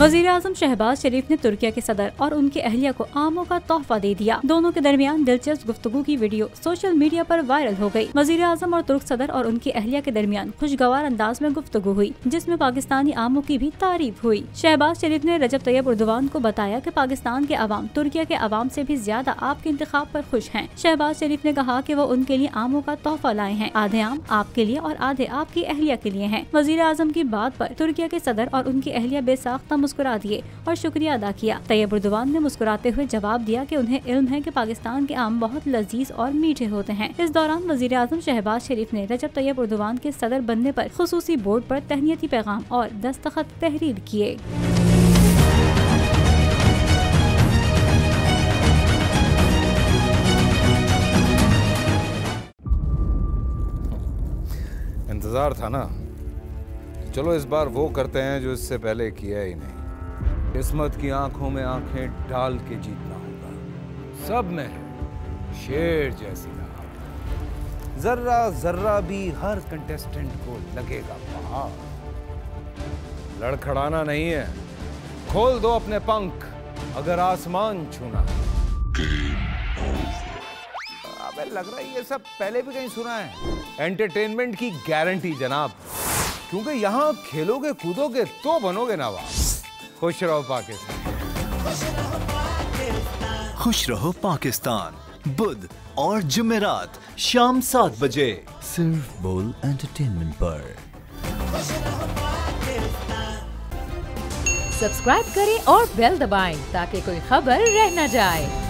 वजीर आजम शहबाज शरीफ ने तुर्किया के सदर और उनकी अहलिया को आमों का तोहफा दे दिया। दोनों के दरमियान दिलचस्प गुफ्तगू की वीडियो सोशल मीडिया पर वायरल हो गई। वजीर आजम और तुर्क सदर और उनकी अहलिया के दरमियान खुशगवार अंदाज में गुफ्तगू हुई, जिसमें पाकिस्तानी आमों की भी तारीफ हुई। शहबाज शरीफ ने रजब तैयब उर्दवान को बताया कि पाकिस्तान के अवाम तुर्किया के अवाम से भी ज्यादा आपके इंतखाब पर खुश हैं। शहबाज शरीफ ने कहा कि वो उनके लिए आमों का तोहफा लाए हैं। आधे आम आपके लिए और आधे आपकी अहलिया के लिए हैं। वजीर आजम की बात पर तुर्किया के सदर और उनकी अहलिया बेसाख्ता मुस्कुरा दिए और शुक्रिया अदा किया। तैयब उर्दवान ने मुस्कुराते हुए जवाब दिया कि उन्हें इल्म है कि पाकिस्तान के आम बहुत लजीज और मीठे होते हैं। इस दौरान वजीर आजम शहबाज शरीफ ने रजब तैयब उर्दवान के सदर बनने पर खुसूसी बोर्ड पर तहनीती पैगाम और दस्तखत तहरीर किए। इंतजार था ना, चलो इस बार वो करते हैं जो इससे पहले किया ही नहीं। किस्मत की आंखों में आंखें डाल के जीतना होगा। सब में है शेर जैसी राह, जर्रा जर्रा भी हर कंटेस्टेंट को लगेगा पहाड़। लड़खड़ाना नहीं है, खोल दो अपने पंख अगर आसमान छूना है। अबे लग रहा है ये सब पहले भी कहीं सुना है। एंटरटेनमेंट की गारंटी जनाब, क्योंकि यहाँ खेलोगे कूदोगे तो बनोगे नवाब। खुश रहो पाकिस्तान। खुश रहो पाकिस्तान बुध और जुमेरात शाम 7 बजे सिर्फ बोल एंटरटेनमेंट पर। सब्सक्राइब करें और बेल दबाएं ताकि कोई खबर रह न जाए।